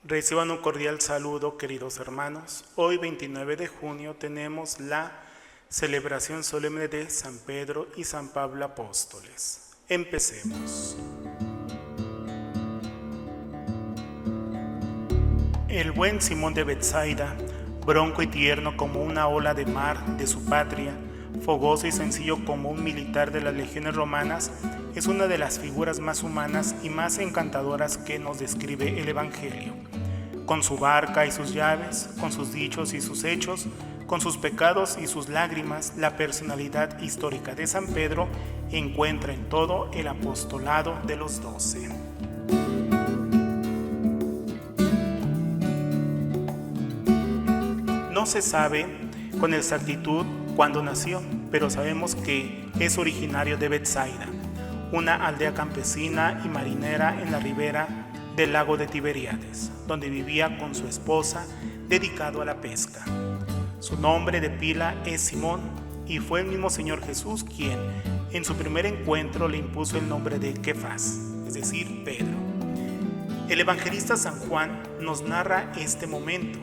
Reciban un cordial saludo, queridos hermanos. Hoy, 29 de junio, tenemos la celebración solemne de San Pedro y San Pablo apóstoles. Empecemos. El buen Simón de Betsaida, bronco y tierno como una ola de mar de su patria, fogoso y sencillo como un militar de las legiones romanas, es una de las figuras más humanas y más encantadoras que nos describe el Evangelio. Con su barca y sus llaves, con sus dichos y sus hechos, con sus pecados y sus lágrimas, la personalidad histórica de San Pedro encuentra en todo el apostolado de los 12. No se sabe con exactitud cuándo nació, pero sabemos que es originario de Betsaida, una aldea campesina y marinera en la ribera del lago de Tiberíades, donde vivía con su esposa, dedicado a la pesca. Su nombre de pila es Simón, y fue el mismo Señor Jesús quien, en su primer encuentro, le impuso el nombre de Kefas, es decir, Pedro. El evangelista San Juan nos narra este momento.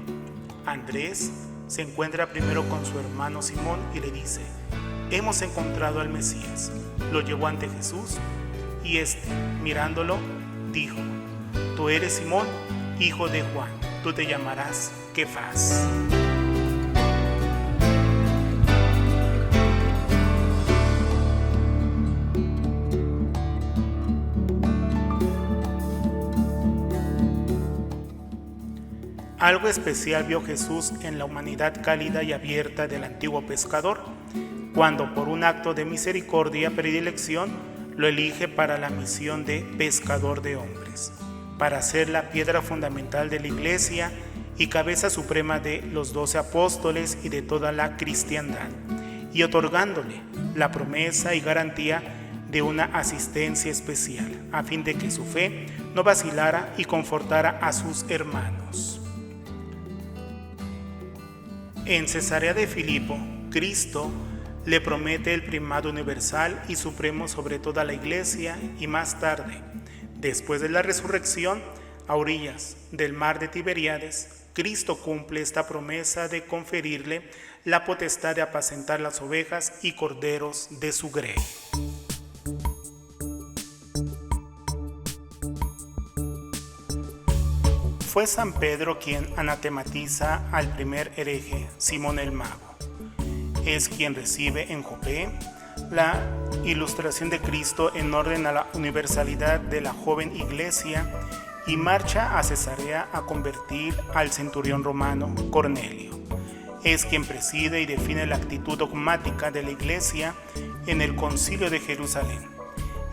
Andrés se encuentra primero con su hermano Simón y le dice: hemos encontrado al Mesías. Lo llevó ante Jesús y éste, mirándolo, dijo: tú eres Simón, hijo de Juan, tú te llamarás Kefas. Algo especial vio Jesús en la humanidad cálida y abierta del antiguo pescador, cuando por un acto de misericordia y predilección lo elige para la misión de pescador de hombres, para ser la piedra fundamental de la Iglesia y cabeza suprema de los 12 apóstoles y de toda la cristiandad, y otorgándole la promesa y garantía de una asistencia especial, a fin de que su fe no vacilara y confortara a sus hermanos. En Cesarea de Filipo, Cristo le promete el primado universal y supremo sobre toda la Iglesia, y más tarde, después de la resurrección, a orillas del mar de Tiberíades, Cristo cumple esta promesa de conferirle la potestad de apacentar las ovejas y corderos de su grey. Fue San Pedro quien anatematiza al primer hereje, Simón el Mago. Es quien recibe en Jope la ilustración de Cristo en orden a la universalidad de la joven iglesia y marcha a Cesarea a convertir al centurión romano Cornelio. Es quien preside y define la actitud dogmática de la iglesia en el Concilio de Jerusalén.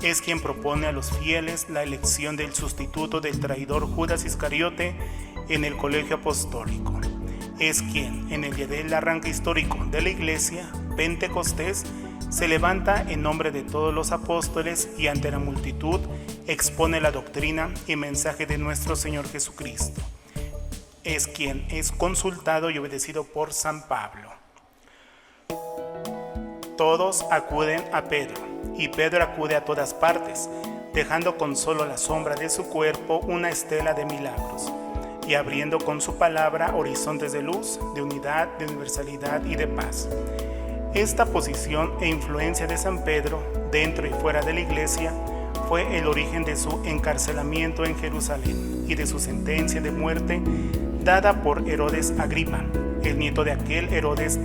Es quien propone a los fieles la elección del sustituto del traidor Judas Iscariote en el colegio apostólico. Es quien, en el día del arranque histórico de la Iglesia, Pentecostés, se levanta en nombre de todos los apóstoles y ante la multitud expone la doctrina y mensaje de nuestro Señor Jesucristo. Es quien es consultado y obedecido por San Pablo. Todos acuden a Pedro, y Pedro acude a todas partes, dejando con solo la sombra de su cuerpo una estela de milagros, y abriendo con su palabra horizontes de luz, de unidad, de universalidad y de paz. Esta posición e influencia de San Pedro, dentro y fuera de la Iglesia, fue el origen de su encarcelamiento en Jerusalén y de su sentencia de muerte dada por Herodes Agripa, el nieto de aquel Herodes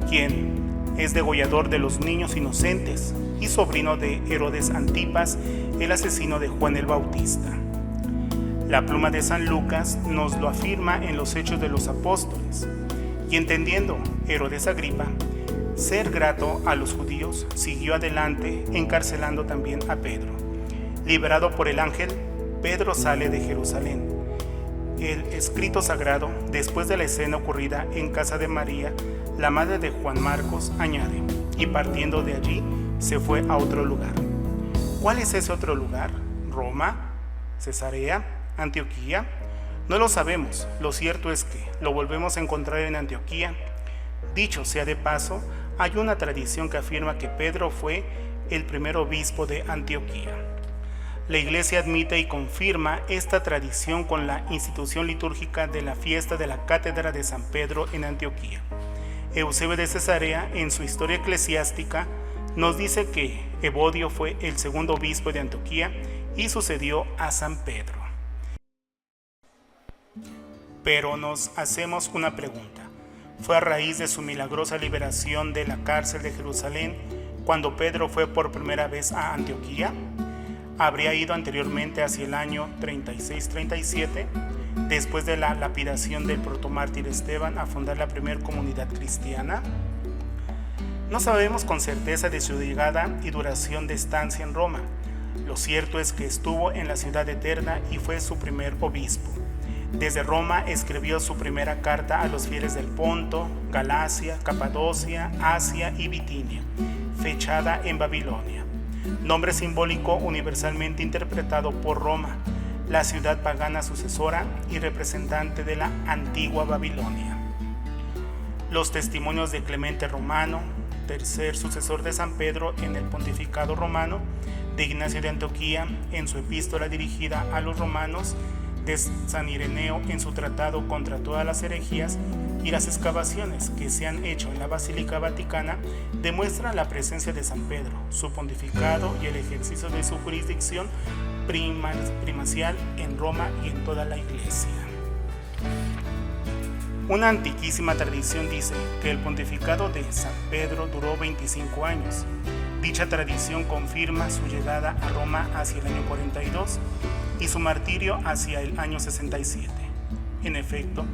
quien es degollador de los niños inocentes y sobrino de Herodes Antipas, el asesino de Juan el Bautista. La pluma de San Lucas nos lo afirma en los Hechos de los Apóstoles, y entendiendo Herodes Agripa ser grato a los judíos, siguió adelante encarcelando también a Pedro. Liberado por el ángel, Pedro sale de Jerusalén. El escrito sagrado, después de la escena ocurrida en casa de María, la madre de Juan Marcos, añade: y partiendo de allí, se fue a otro lugar. ¿Cuál es ese otro lugar? ¿Roma? ¿Cesarea? ¿Antioquía? No lo sabemos. Lo cierto es que lo volvemos a encontrar en Antioquía. Dicho sea de paso, hay una tradición que afirma que Pedro fue el primer obispo de Antioquía. La Iglesia admite y confirma esta tradición con la institución litúrgica de la fiesta de la Cátedra de San Pedro en Antioquía. Eusebio de Cesarea, en su Historia Eclesiástica, nos dice que Evodio fue el segundo obispo de Antioquía y sucedió a San Pedro. Pero nos hacemos una pregunta. ¿Fue a raíz de su milagrosa liberación de la cárcel de Jerusalén cuando Pedro fue por primera vez a Antioquía? ¿Habría ido anteriormente hacia el año 36-37, después de la lapidación del protomártir Esteban, a fundar la primera comunidad cristiana? No sabemos con certeza de su llegada y duración de estancia en Roma. Lo cierto es que estuvo en la ciudad eterna y fue su primer obispo. Desde Roma escribió su primera carta a los fieles del Ponto, Galacia, Capadocia, Asia y Bitinia, fechada en Babilonia. Nombre simbólico universalmente interpretado por Roma, la ciudad pagana sucesora y representante de la antigua Babilonia. Los testimonios de Clemente Romano, tercer sucesor de San Pedro en el pontificado romano, de Ignacio de Antioquía en su epístola dirigida a los romanos, de San Ireneo en su tratado contra todas las herejías, y las excavaciones que se han hecho en la Basílica Vaticana demuestran la presencia de San Pedro, su pontificado y el ejercicio de su jurisdicción primacial en Roma y en toda la Iglesia. Una antiquísima tradición dice que el pontificado de San Pedro duró 25 años. Dicha tradición confirma su llegada a Roma hacia el año 42 y su martirio hacia el año 67. En efecto,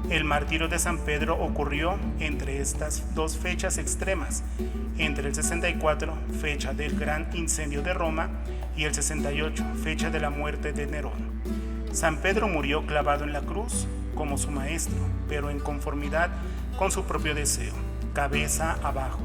el martirio de San Pedro ocurrió entre estas dos fechas extremas, entre el 64, fecha del gran incendio de Roma, y el 68, fecha de la muerte de Nerón. San Pedro murió clavado en la cruz, como su maestro, pero en conformidad con su propio deseo, cabeza abajo,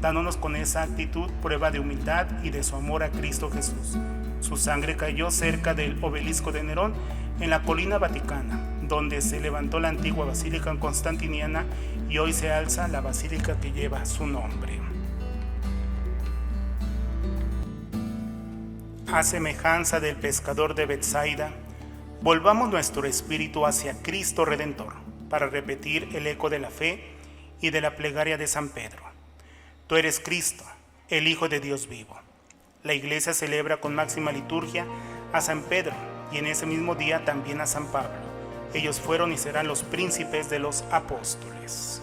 dándonos con esa actitud prueba de humildad y de su amor a Cristo Jesús. Su sangre cayó cerca del obelisco de Nerón, en la colina vaticana, donde se levantó la antigua basílica constantiniana y hoy se alza la basílica que lleva su nombre. A semejanza del pescador de Betsaida, volvamos nuestro espíritu hacia Cristo Redentor para repetir el eco de la fe y de la plegaria de San Pedro. Tú eres Cristo, el Hijo de Dios vivo. La Iglesia celebra con máxima liturgia a San Pedro y en ese mismo día también a San Pablo. Ellos fueron y serán los príncipes de los apóstoles.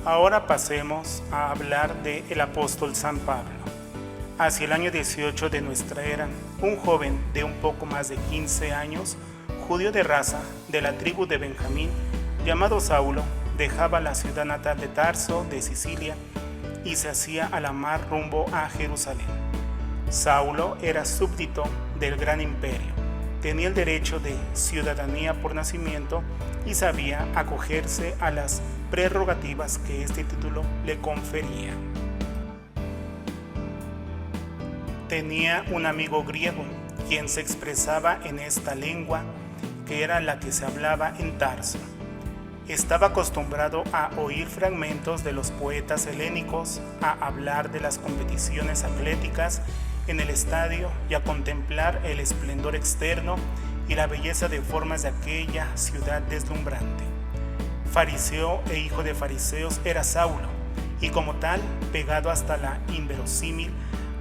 Ahora pasemos a hablar del apóstol San Pablo. Hacia el año 18 de nuestra era, un joven de un poco más de 15 años, judío de raza, de la tribu de Benjamín, llamado Saulo, dejaba la ciudad natal de Tarso, de Sicilia, y se hacía a la mar rumbo a Jerusalén. Saulo era súbdito del gran imperio, tenía el derecho de ciudadanía por nacimiento y sabía acogerse a las prerrogativas que este título le confería. Tenía un amigo griego, quien se expresaba en esta lengua, que era la que se hablaba en Tarso. Estaba acostumbrado a oír fragmentos de los poetas helénicos, a hablar de las competiciones atléticas en el estadio y a contemplar el esplendor externo y la belleza de formas de aquella ciudad deslumbrante. Fariseo e hijo de fariseos era Saulo, y como tal, pegado hasta la inverosímil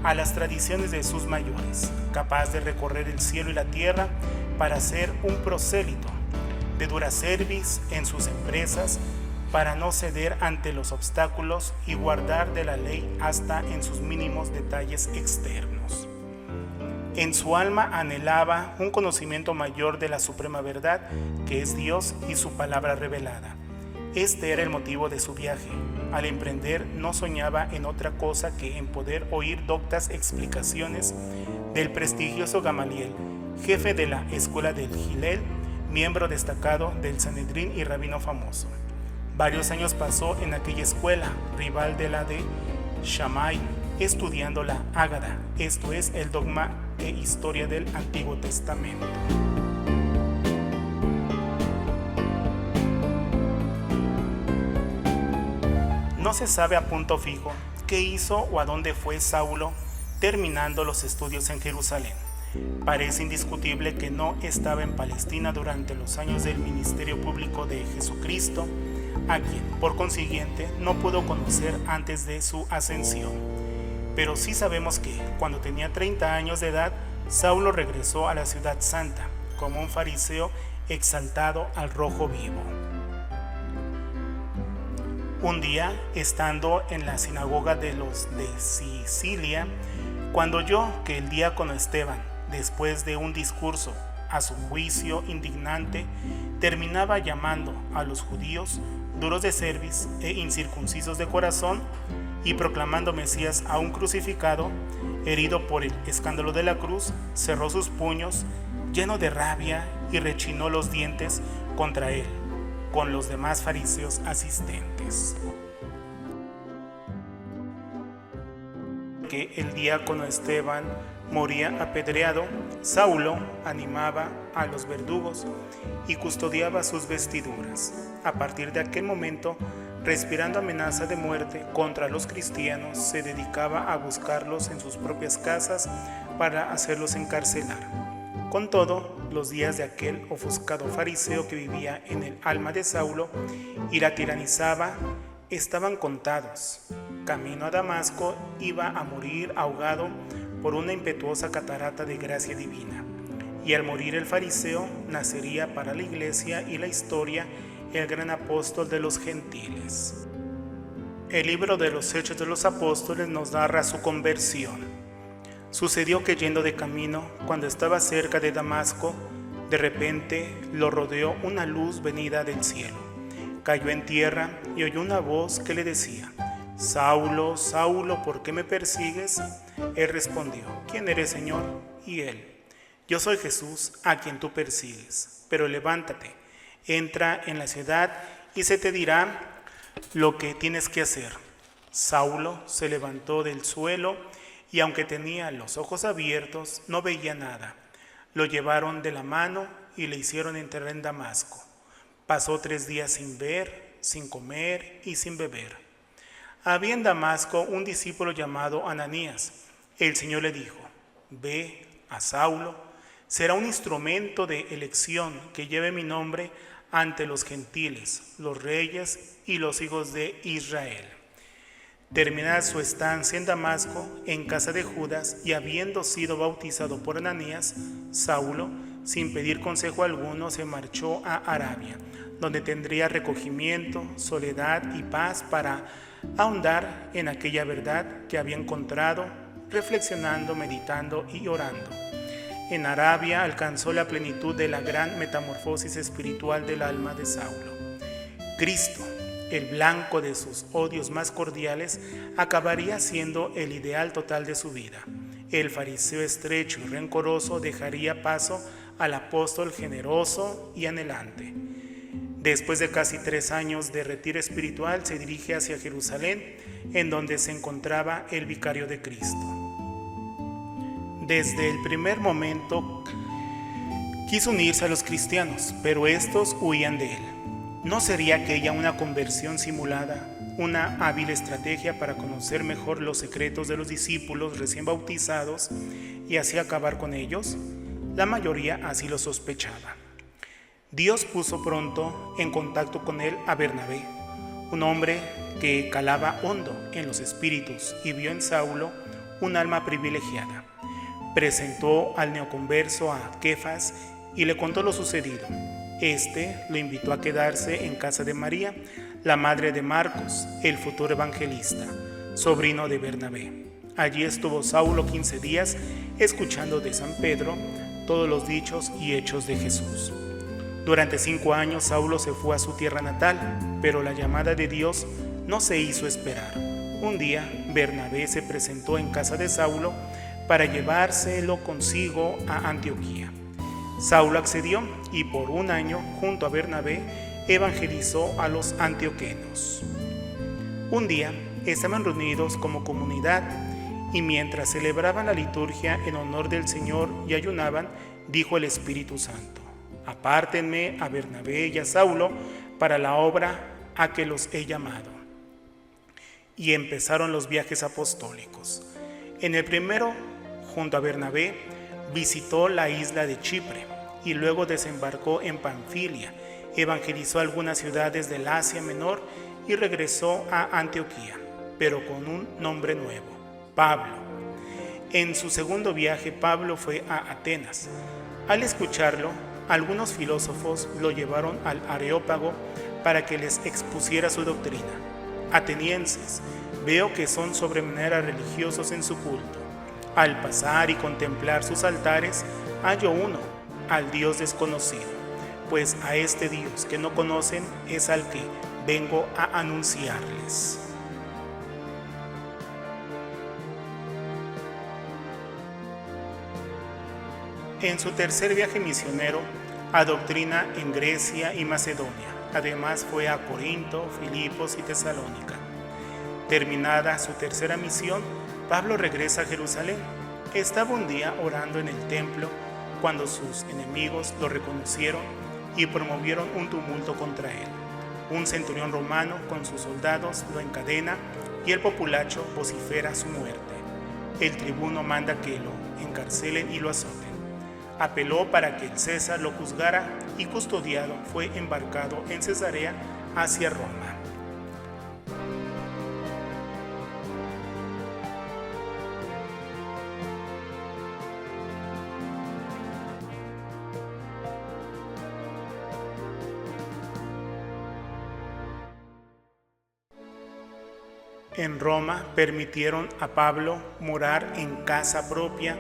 a las tradiciones de sus mayores, capaz de recorrer el cielo y la tierra para ser un prosélito, de dura cerviz en sus empresas, para no ceder ante los obstáculos y guardar de la ley hasta en sus mínimos detalles externos. En su alma anhelaba un conocimiento mayor de la suprema verdad, que es Dios y su palabra revelada. Este era el motivo de su viaje. Al emprender no soñaba en otra cosa que en poder oír doctas explicaciones del prestigioso Gamaliel, jefe de la escuela del Hillel, miembro destacado del Sanedrín y rabino famoso. Varios años pasó en aquella escuela, rival de la de Shammai, estudiando la Ágada, esto es, el dogma e historia del Antiguo Testamento. No se sabe a punto fijo qué hizo o a dónde fue Saulo terminando los estudios en Jerusalén. Parece indiscutible que no estaba en Palestina durante los años del ministerio público de Jesucristo, a quien, por consiguiente, no pudo conocer antes de su ascensión. Pero sí sabemos que, cuando tenía 30 años de edad, Saulo regresó a la ciudad santa, como un fariseo exaltado al rojo vivo. Un día, estando en la sinagoga de los de Sicilia, cuando oyó que el diácono Esteban, después de un discurso a su juicio indignante, terminaba llamando a los judíos duros de cerviz e incircuncisos de corazón, y proclamando Mesías a un crucificado, herido por el escándalo de la cruz, cerró sus puños, lleno de rabia, y rechinó los dientes contra él, con los demás fariseos asistentes. Que el diácono Esteban moría apedreado, Saulo animaba a los verdugos y custodiaba sus vestiduras. A partir de aquel momento, respirando amenaza de muerte contra los cristianos, se dedicaba a buscarlos en sus propias casas para hacerlos encarcelar. Con todo, los días de aquel ofuscado fariseo que vivía en el alma de Saulo y la tiranizaba estaban contados. Camino a Damasco, iba a morir ahogado por una impetuosa catarata de gracia divina. Y al morir el fariseo, nacería para la iglesia y la historia el gran apóstol de los gentiles. El libro de los Hechos de los Apóstoles nos narra su conversión. Sucedió que yendo de camino, cuando estaba cerca de Damasco, de repente lo rodeó una luz venida del cielo. Cayó en tierra y oyó una voz que le decía: Saulo, Saulo, ¿por qué me persigues? Él respondió: ¿Quién eres, Señor? Y él: Yo soy Jesús, a quien tú persigues. Pero levántate, entra en la ciudad y se te dirá lo que tienes que hacer. Saulo se levantó del suelo y, aunque tenía los ojos abiertos, no veía nada. Lo llevaron de la mano y le hicieron entrar en Damasco. Pasó 3 días sin ver, sin comer y sin beber. Había en Damasco un discípulo llamado Ananías. El Señor le dijo: Ve a Saulo, será un instrumento de elección que lleve mi nombre ante los gentiles, los reyes y los hijos de Israel. Terminada su estancia en Damasco, en casa de Judas, y habiendo sido bautizado por Ananías, Saulo, sin pedir consejo alguno, se marchó a Arabia, donde tendría recogimiento, soledad y paz para ahondar en aquella verdad que había encontrado, reflexionando, meditando y orando. En Arabia alcanzó la plenitud de la gran metamorfosis espiritual del alma de Saulo. Cristo, el blanco de sus odios más cordiales, acabaría siendo el ideal total de su vida. El fariseo estrecho y rencoroso dejaría paso al apóstol generoso y anhelante. Después de casi 3 años de retiro espiritual, se dirige hacia Jerusalén, en donde se encontraba el vicario de Cristo. Desde el primer momento quiso unirse a los cristianos, pero estos huían de él. ¿No sería aquella una conversión simulada, una hábil estrategia para conocer mejor los secretos de los discípulos recién bautizados y así acabar con ellos? La mayoría así lo sospechaba. Dios puso pronto en contacto con él a Bernabé, un hombre que calaba hondo en los espíritus y vio en Saulo un alma privilegiada. Presentó al neoconverso a Kefas y le contó lo sucedido. Este lo invitó a quedarse en casa de María, la madre de Marcos, el futuro evangelista, sobrino de Bernabé. Allí estuvo Saulo 15 días escuchando de San Pedro todos los dichos y hechos de Jesús. Durante 5 años Saulo se fue a su tierra natal, pero la llamada de Dios no se hizo esperar. Un día Bernabé se presentó en casa de Saulo para llevárselo consigo a Antioquía. Saulo accedió y por 1 año, junto a Bernabé, evangelizó a los antioquenos. Un día estaban reunidos como comunidad y mientras celebraban la liturgia en honor del Señor y ayunaban, dijo el Espíritu Santo: Apártenme a Bernabé y a Saulo para la obra a que los he llamado. Y empezaron los viajes apostólicos. En el primero, junto a Bernabé, visitó la isla de Chipre y luego desembarcó en Panfilia, evangelizó algunas ciudades del Asia Menor y regresó a Antioquía, pero con un nombre nuevo, Pablo. En su segundo viaje, Pablo fue a Atenas. Al escucharlo, algunos filósofos lo llevaron al Areópago para que les expusiera su doctrina. Atenienses, veo que son sobremanera religiosos en su culto. Al pasar y contemplar sus altares, hallo uno, al Dios desconocido, pues a este Dios que no conocen es al que vengo a anunciarles. En su tercer viaje misionero, adoctrina en Grecia y Macedonia. Además fue a Corinto, Filipos y Tesalónica. Terminada su tercera misión, Pablo regresa a Jerusalén. Estaba un día orando en el templo cuando sus enemigos lo reconocieron y promovieron un tumulto contra él. Un centurión romano con sus soldados lo encadena y el populacho vocifera su muerte. El tribuno manda que lo encarcelen y lo azoten. Apeló para que el César lo juzgara y custodiado fue embarcado en Cesarea hacia Roma. En Roma permitieron a Pablo morar en casa propia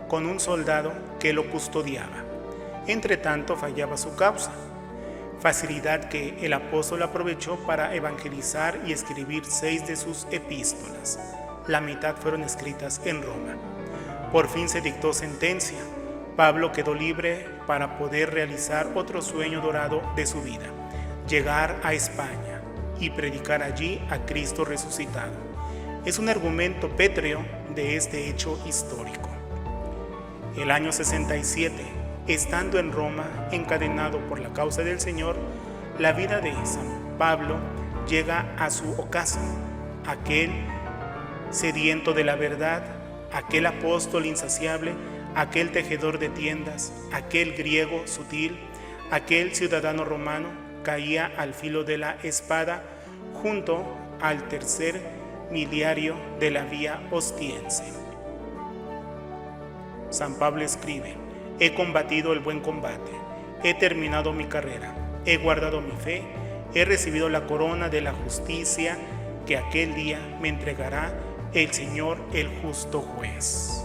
con un soldado que lo custodiaba. Entretanto fallaba su causa, facilidad que el apóstol aprovechó para evangelizar y escribir 6 de sus epístolas. La mitad fueron escritas en Roma. Por fin se dictó sentencia. Pablo quedó libre para poder realizar otro sueño dorado de su vida, llegar a España y predicar allí a Cristo resucitado. Es un argumento pétreo de este hecho histórico. El año 67, estando en Roma, encadenado por la causa del Señor, la vida de San Pablo llega a su ocaso. Aquel sediento de la verdad, aquel apóstol insaciable, aquel tejedor de tiendas, aquel griego sutil, aquel ciudadano romano, caía al filo de la espada junto al tercer miliario de la vía Ostiense. San Pablo escribe: he combatido el buen combate, he terminado mi carrera, he guardado mi fe, he recibido la corona de la justicia que aquel día me entregará el Señor, el justo juez.